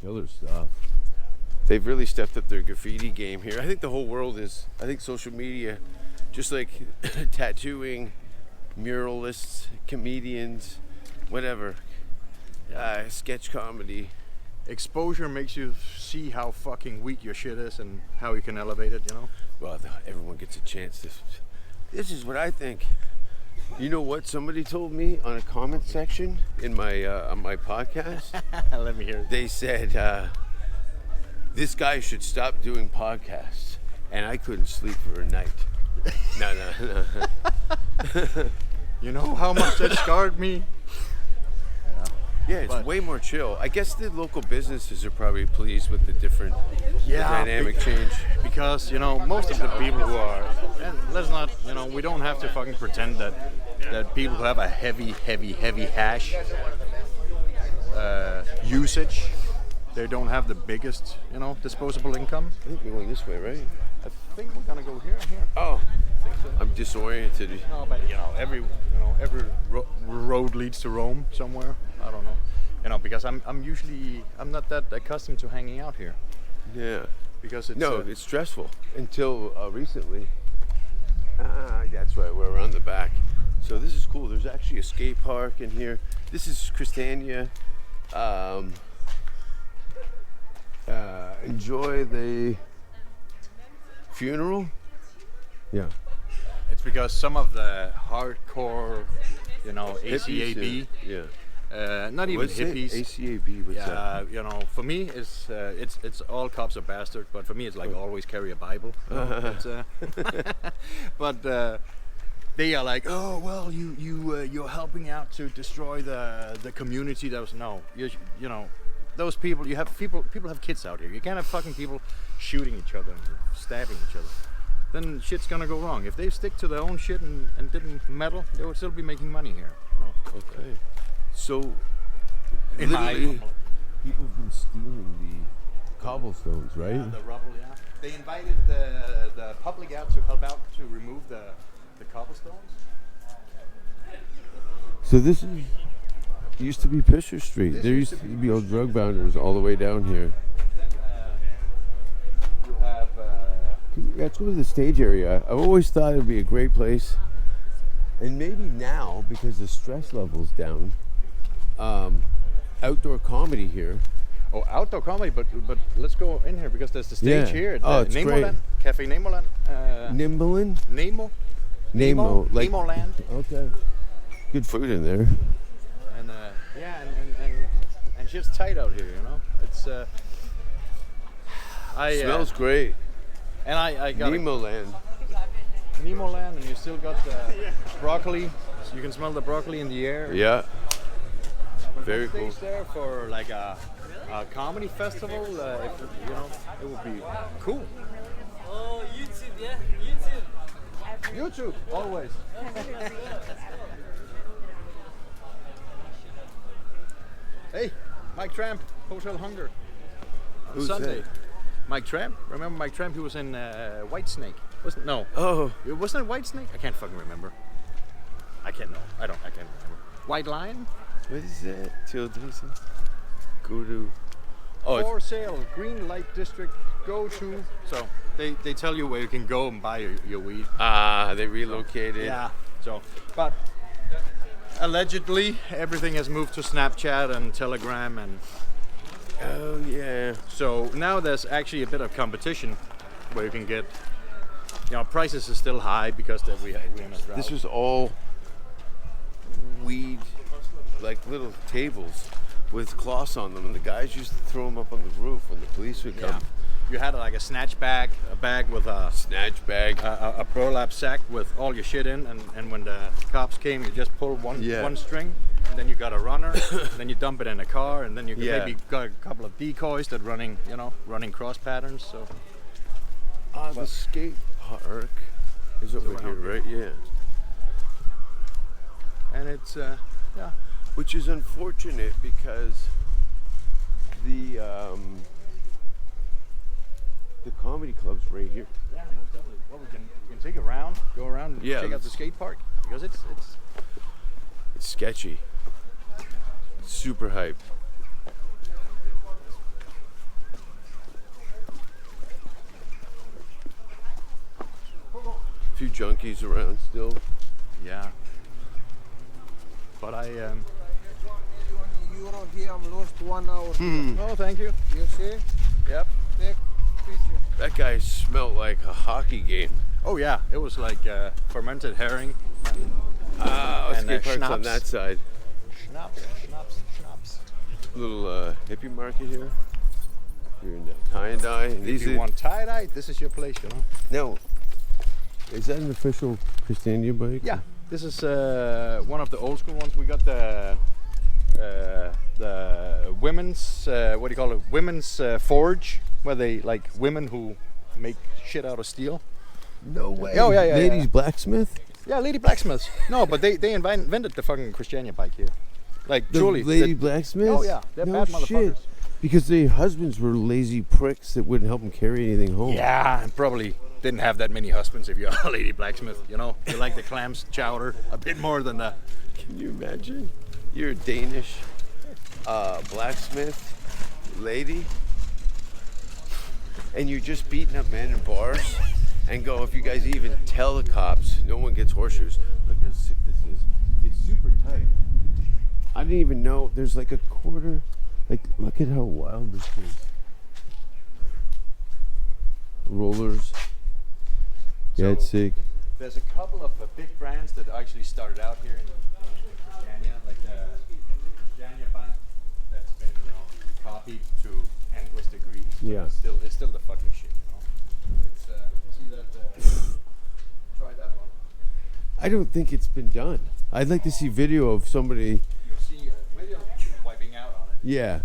[SPEAKER 2] killer stuff. They've really stepped up their graffiti game here. I think the whole world is. I think social media, just like tattooing, muralists, comedians, whatever, sketch comedy.
[SPEAKER 3] Exposure makes you see how fucking weak your shit is and how you can elevate it, you know?
[SPEAKER 2] Well, everyone gets a chance. This is what I think. You know what? Somebody told me on a comment section in my on my podcast.
[SPEAKER 3] Let me hear it.
[SPEAKER 2] They said this guy should stop doing podcasts, and I couldn't sleep for a night. No.
[SPEAKER 3] You know how much that scarred me?
[SPEAKER 2] Yeah, it's
[SPEAKER 3] But-
[SPEAKER 2] way more chill. I guess the local businesses are probably pleased with the different the dynamic change.
[SPEAKER 3] Because, you know, most of the people who are, and let's not, you know, we don't have to fucking pretend that people who have a heavy hash usage, they don't have the biggest, you know, disposable income.
[SPEAKER 2] I think we're going this way, right?
[SPEAKER 3] I think we're gonna go here and here.
[SPEAKER 2] Oh, I'm disoriented.
[SPEAKER 3] No, but you know, every road leads to Rome somewhere. I don't know, you know, because I'm not that accustomed to hanging out here
[SPEAKER 2] Yeah.
[SPEAKER 3] because it's
[SPEAKER 2] It's stressful until recently. That's right, we're around the back. So this is cool. There's actually a skate park in here. This is Christiania. Enjoy the funeral. Yeah.
[SPEAKER 3] it's because some of the hardcore, you know,
[SPEAKER 2] Hippies,
[SPEAKER 3] ACAB,
[SPEAKER 2] Yeah.
[SPEAKER 3] not even
[SPEAKER 2] What's it?
[SPEAKER 3] hippies.
[SPEAKER 2] ACAB. What's that?
[SPEAKER 3] You know, for me, it's all cops are bastards, but for me, it's like always carry a Bible. You know, but they are like, oh well, you're helping out to destroy the community. That was you know, those people. People have kids out here. You can't have fucking people shooting each other and stabbing each other. Then shit's gonna go wrong. If they stick to their own shit and didn't meddle, they would still be making money here. You know?
[SPEAKER 2] Okay. So,
[SPEAKER 3] In my-
[SPEAKER 2] literally, people have been stealing the cobblestones, right?
[SPEAKER 3] The rubble, yeah. They invited the public out to help out to remove the cobblestones.
[SPEAKER 2] So this used to be Pisher Street. There used to be old drug bounders all the way down here.
[SPEAKER 3] You have
[SPEAKER 2] Let's go to the stage area. I've always thought it would be a great place. And maybe now, because the stress level's down, outdoor comedy here.
[SPEAKER 3] outdoor comedy, but let's go in here because there's the stage
[SPEAKER 2] Yeah.
[SPEAKER 3] here.
[SPEAKER 2] Oh,
[SPEAKER 3] The
[SPEAKER 2] it's
[SPEAKER 3] Nemoland,
[SPEAKER 2] great.
[SPEAKER 3] Cafe Nemoland.
[SPEAKER 2] Nimblin?
[SPEAKER 3] Nemo,
[SPEAKER 2] like
[SPEAKER 3] Nemoland.
[SPEAKER 2] okay. Good food in there.
[SPEAKER 3] And and shit's tight out here, you know. It's
[SPEAKER 2] Smells great.
[SPEAKER 3] and I got
[SPEAKER 2] Nemoland.
[SPEAKER 3] Nemoland, and you still got the broccoli. So you can smell the broccoli in the air.
[SPEAKER 2] Yeah.
[SPEAKER 3] But
[SPEAKER 2] Very
[SPEAKER 3] if we
[SPEAKER 2] cool.
[SPEAKER 3] stay there for like a comedy festival. If, you know, it would be cool.
[SPEAKER 4] Oh, YouTube, yeah? YouTube.
[SPEAKER 3] YouTube, always.
[SPEAKER 4] Oh,
[SPEAKER 3] Hey, Mike Tramp, Hotel Hunger. On
[SPEAKER 2] Who's
[SPEAKER 3] Sunday.
[SPEAKER 2] that?
[SPEAKER 3] Mike Tramp. Remember Mike Tramp? He was in Whitesnake. Wasn't no?
[SPEAKER 2] Oh,
[SPEAKER 3] Wasn't it Whitesnake? I can't fucking remember. I can't remember. White Lion.
[SPEAKER 2] what is that? Till Jason? Go to. Oh,
[SPEAKER 3] For sale, Green Light District. Go to. So they tell you where you can go and buy your weed.
[SPEAKER 2] they relocated.
[SPEAKER 3] Yeah. So, but allegedly everything has moved to Snapchat and Telegram, and
[SPEAKER 2] Oh yeah.
[SPEAKER 3] so now there's actually a bit of competition where you can get. Prices are still high because we're in a drought.
[SPEAKER 2] This was all weed, like little tables with cloths on them, and the guys used to throw them up on the roof when the police would come.
[SPEAKER 3] Yeah. You had like a snatch bag, a bag with a
[SPEAKER 2] Snatch bag.
[SPEAKER 3] a burlap sack with all your shit in, and when the cops came, you just pull one string, and then you got a runner, then you dump it in a car, and then you maybe got a couple of decoys that running cross patterns. So
[SPEAKER 2] The skate park is over here, right? Yeah.
[SPEAKER 3] and it's
[SPEAKER 2] Which is unfortunate because the comedy club's right here.
[SPEAKER 3] yeah, most definitely. Well, we can take a round, go around, and
[SPEAKER 2] Yeah,
[SPEAKER 3] check out the
[SPEAKER 2] let's-
[SPEAKER 3] skate park because it's
[SPEAKER 2] It's sketchy. Super hype. A few junkies around still.
[SPEAKER 3] yeah. But I
[SPEAKER 5] €1 here, I'm lost 1 hour.
[SPEAKER 3] oh, thank you.
[SPEAKER 5] You see?
[SPEAKER 3] Yep.
[SPEAKER 5] Take picture.
[SPEAKER 2] That guy smelled like a hockey game.
[SPEAKER 3] Oh yeah, it was like fermented herring.
[SPEAKER 2] Ah,
[SPEAKER 3] And,
[SPEAKER 2] skate park's on
[SPEAKER 3] schnapps.
[SPEAKER 2] that side.
[SPEAKER 3] Schnapps.
[SPEAKER 2] Little hippie market here. You're in the tie and dye. And
[SPEAKER 3] If
[SPEAKER 2] these
[SPEAKER 3] you
[SPEAKER 2] are,
[SPEAKER 3] want tie-dye, this is your place,
[SPEAKER 2] no. Is that an official Christiania bike?
[SPEAKER 3] Yeah, this is one of the old school ones. We got the women's what do you call it? Women's forge, where they like women who make shit out of steel.
[SPEAKER 2] No way.
[SPEAKER 3] Oh, yeah, yeah,
[SPEAKER 2] Ladies
[SPEAKER 3] yeah.
[SPEAKER 2] blacksmith?
[SPEAKER 3] Yeah, lady blacksmiths. No, but they invented the fucking Christiania bike here. Like
[SPEAKER 2] The
[SPEAKER 3] truly.
[SPEAKER 2] lady blacksmiths?
[SPEAKER 3] Oh yeah, they're
[SPEAKER 2] no
[SPEAKER 3] bad
[SPEAKER 2] shit.
[SPEAKER 3] motherfuckers.
[SPEAKER 2] Because their husbands were lazy pricks that wouldn't help them carry anything home.
[SPEAKER 3] Yeah, and probably didn't have that many husbands if you're a lady blacksmith. You like the clams chowder a bit more than the.
[SPEAKER 2] Can you imagine? You're a Danish blacksmith lady, and you're just beating up men in bars, and go, if you guys even tell the cops, no one gets horseshoes. Look how sick this is. It's super tight. I didn't even know there's like a quarter. Like, look at how wild this is. Rollers. Yeah, it's sick.
[SPEAKER 3] There's a couple of big brands that actually started out here in Christiania, like the Christiania bike that's been copied to endless degrees. but
[SPEAKER 2] Yeah.
[SPEAKER 3] It's still the fucking shit. It's see that. Try that one.
[SPEAKER 2] I don't think it's been done. I'd like to see video of somebody.
[SPEAKER 3] You'll see a video wiping out on it.
[SPEAKER 2] Yeah.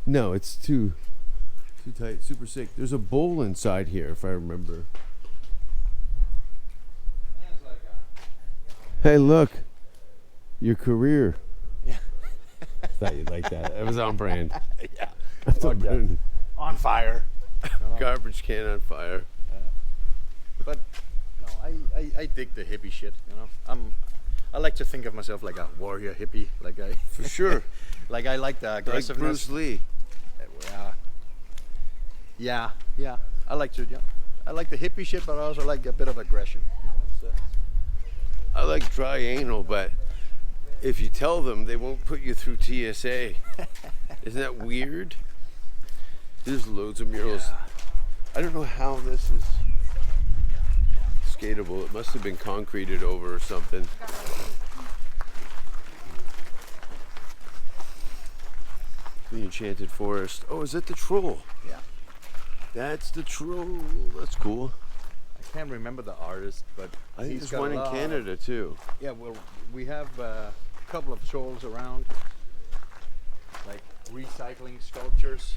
[SPEAKER 2] No, it's too tight. Super sick. There's a bowl inside here, if I remember.
[SPEAKER 3] And it's like
[SPEAKER 2] Hey, look. Your career.
[SPEAKER 3] Yeah.
[SPEAKER 2] Thought you'd like that. It was on brand.
[SPEAKER 3] yeah,
[SPEAKER 2] That's on
[SPEAKER 3] yeah.
[SPEAKER 2] brand.
[SPEAKER 3] on fire.
[SPEAKER 2] Garbage can on fire.
[SPEAKER 3] But I dig the hippie shit. I like to think of myself like a warrior hippie. Like I
[SPEAKER 2] For sure.
[SPEAKER 3] like I like the
[SPEAKER 2] Like
[SPEAKER 3] aggressiveness.
[SPEAKER 2] Bruce Lee.
[SPEAKER 3] Yeah. I like to. Yeah. I like the hippie shit, but I also like a bit of aggression.
[SPEAKER 2] I like dry anal, but if you tell them, they won't put you through TSA. Isn't that weird? There's loads of murals. I don't know how this is skatable. It must have been concreted over or something. The Enchanted Forest. Oh, is that the troll?
[SPEAKER 3] Yeah.
[SPEAKER 2] That's the troll. That's cool.
[SPEAKER 3] I can't remember the artist, but
[SPEAKER 2] I think
[SPEAKER 3] he's
[SPEAKER 2] there's
[SPEAKER 3] got
[SPEAKER 2] one
[SPEAKER 3] a
[SPEAKER 2] in
[SPEAKER 3] lot of-
[SPEAKER 2] Canada too.
[SPEAKER 3] Yeah, well, we have a couple of trolls around, like recycling sculptures,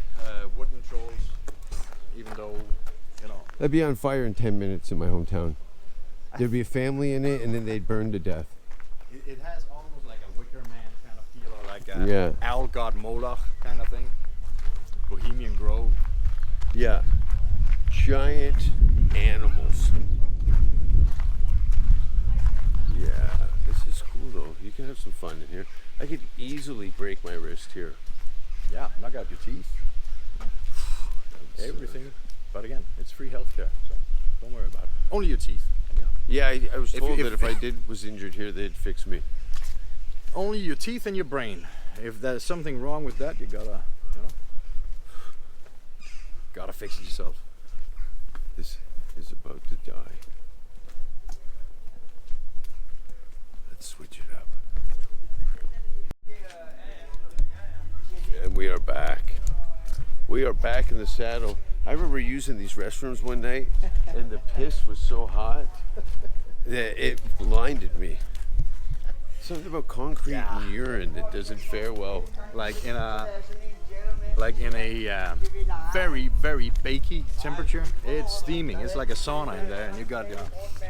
[SPEAKER 3] wooden trolls. Even though,
[SPEAKER 2] That'd be on fire in 10 minutes in my hometown. There'd be a family in it, and then they'd burn to death.
[SPEAKER 3] it has almost like a Wicker Man kind of feel, or like
[SPEAKER 2] Yeah.
[SPEAKER 3] Owl God Moloch kind of thing. Bohemian Grove.
[SPEAKER 2] Yeah. Giant animals. Yeah, this is cool though. You can have some fun in here. I could easily break my wrist here.
[SPEAKER 3] Yeah, knock out your teeth. Everything. But again, it's free healthcare, so don't worry about it. Only your teeth.
[SPEAKER 2] Yeah, I was
[SPEAKER 3] If-
[SPEAKER 2] told
[SPEAKER 3] if-
[SPEAKER 2] that if I was injured here, they'd fix me.
[SPEAKER 3] Only your teeth and your brain. If there's something wrong with that, you gotta, gotta fix it yourself.
[SPEAKER 2] This is about to die. Let's switch it up. And we are back. We are back in the saddle. I remember using these restrooms one night, and the piss was so hot that it blinded me. Something about concrete and urine that doesn't fare well.
[SPEAKER 3] Like in a very, very bakey temperature. It's steaming. It's like a sauna in there, and you got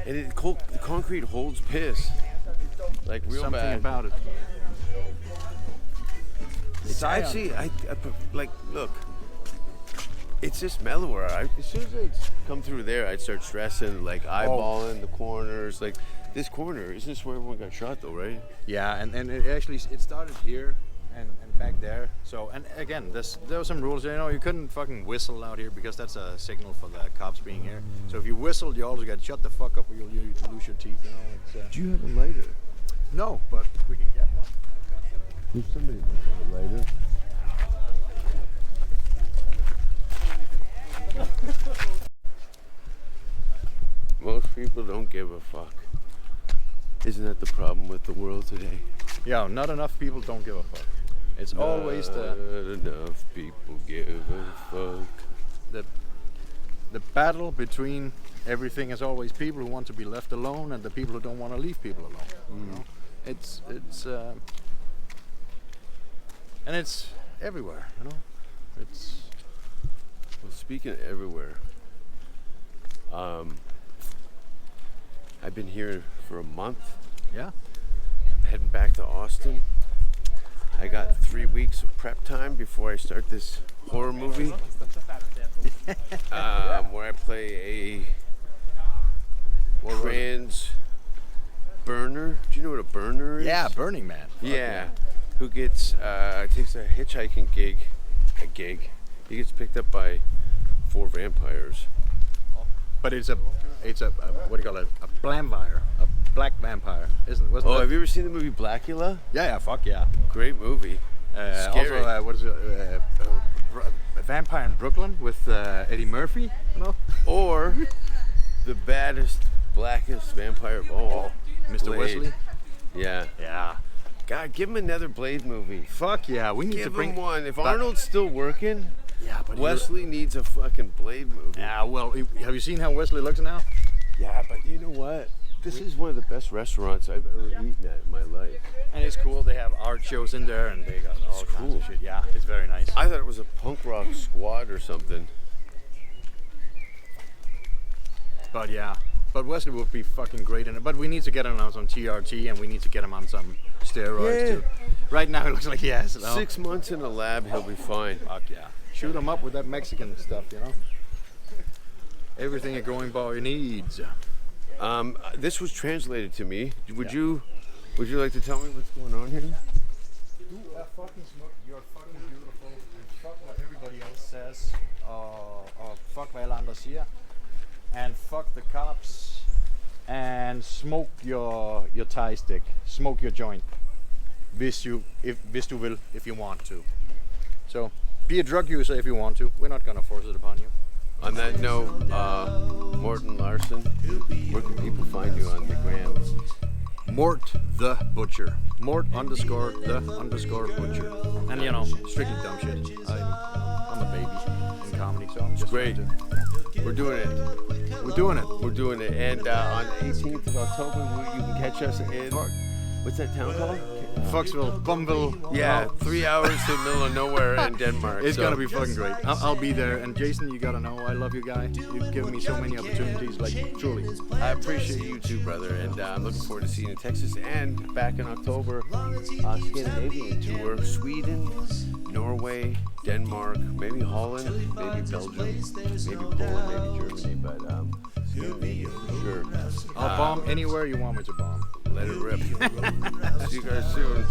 [SPEAKER 2] And the concrete holds piss. Like real
[SPEAKER 3] something
[SPEAKER 2] bad.
[SPEAKER 3] about it.
[SPEAKER 2] It's actually, like, look, it's just mellower. As soon as I come through there, I'd start stressing, like eyeballing the corners. Like this corner, isn't this where everyone got shot though, right?
[SPEAKER 3] Yeah, and it started here and back there. So, and again, there were some rules. You couldn't fucking whistle out here because that's a signal for the cops being here. So if you whistled, you always got shut the fuck up or you'll lose your teeth.
[SPEAKER 2] Do you have a lighter?
[SPEAKER 3] No, but we can get one.
[SPEAKER 2] If somebody does have a lighter. Most people don't give a fuck. Isn't that the problem with the world today?
[SPEAKER 3] Yeah, not enough people don't give a fuck. It's always
[SPEAKER 2] Not enough people give a fuck.
[SPEAKER 3] the battle between everything is always people who want to be left alone and the people who don't want to leave people alone. You know? It's and it's everywhere. It's
[SPEAKER 2] Well, speaking of everywhere, I've been here for a month.
[SPEAKER 3] yeah.
[SPEAKER 2] I'm heading back to Austin. I got 3 weeks of prep time before I start this horror movie, where I play a trans burner. Do you know what a burner is?
[SPEAKER 3] Yeah, Burning Man. Fuck
[SPEAKER 2] Yeah, who gets takes a hitchhiking gig. He gets picked up by 4 vampires.
[SPEAKER 3] But it's a what do you call it? A vampire, a black vampire, wasn't
[SPEAKER 2] Oh,
[SPEAKER 3] it?
[SPEAKER 2] have you ever seen the movie Blackula?
[SPEAKER 3] Yeah, fuck yeah.
[SPEAKER 2] Great movie. Scary.
[SPEAKER 3] Also, what is it? A Vampire in Brooklyn with Eddie Murphy.
[SPEAKER 2] Or the baddest, blackest vampire of all,
[SPEAKER 3] Mr.
[SPEAKER 2] Blade.
[SPEAKER 3] Wesley.
[SPEAKER 2] Yeah.
[SPEAKER 3] Yeah.
[SPEAKER 2] God, give him another Blade movie.
[SPEAKER 3] Fuck yeah. We need to
[SPEAKER 2] Give
[SPEAKER 3] bring
[SPEAKER 2] him one. If
[SPEAKER 3] but-
[SPEAKER 2] Arnold's still working,
[SPEAKER 3] Yeah, but
[SPEAKER 2] Wesley needs a fucking Blade movie.
[SPEAKER 3] Yeah, well, have you seen how Wesley looks now?
[SPEAKER 2] Yeah, but you know what? This is one of the best restaurants I've ever eaten at in my life.
[SPEAKER 3] And it's cool. They have art shows in there, and they got all kinds of shit. Yeah, it's very nice.
[SPEAKER 2] I thought it was a punk rock squad or something.
[SPEAKER 3] But yeah, but Wesley would be fucking great in it. But we need to get him on some TRT, and we need to get him on some steroids
[SPEAKER 2] Yeah.
[SPEAKER 3] too. Right now, it looks like he has.
[SPEAKER 2] 6 months in a lab, he'll be fine.
[SPEAKER 3] Fuck yeah. Shoot him up with that Mexican stuff, Everything a growing boy needs.
[SPEAKER 2] This was translated to me. Would you like to tell me what's going on here?
[SPEAKER 3] You are fucking smoke. You're fucking beautiful. And fuck what everybody else says. Or fuck hvad alle andre siger. And fuck the cops. And smoke your Thai stick. Smoke your joint. Hvis du vil, if you want to. So, be a drug user if you want to. We're not gonna force it upon you.
[SPEAKER 2] On that note, Morten Larsen, where can people find you on the gram?
[SPEAKER 3] Mort the Butcher. Mort_the_butcher. And strictly dumb shit. I'm a baby in comedy, so I'm just
[SPEAKER 2] Great.
[SPEAKER 3] trying to-
[SPEAKER 2] We're doing it.
[SPEAKER 3] We're doing it.
[SPEAKER 2] We're doing it. And on the 18th of October, you can catch us in, what's that town called?
[SPEAKER 3] Foxville, Bumville.
[SPEAKER 2] Yeah, 3 hours to the middle of nowhere in Denmark.
[SPEAKER 3] It's
[SPEAKER 2] so.
[SPEAKER 3] gonna be fucking great. I'll be there. And Jason, you gotta know, I love you, guy. You've given me so many opportunities, like truly.
[SPEAKER 2] I appreciate you too, brother, and I'm looking forward to seeing you in Texas and back in October, Scandinavian tour, Sweden, Norway, Denmark, maybe Holland, maybe Belgium, maybe Poland, maybe Germany, but Scandinavia for sure.
[SPEAKER 3] I'll bomb anywhere you want me to bomb.
[SPEAKER 2] Let it rip. See you guys soon.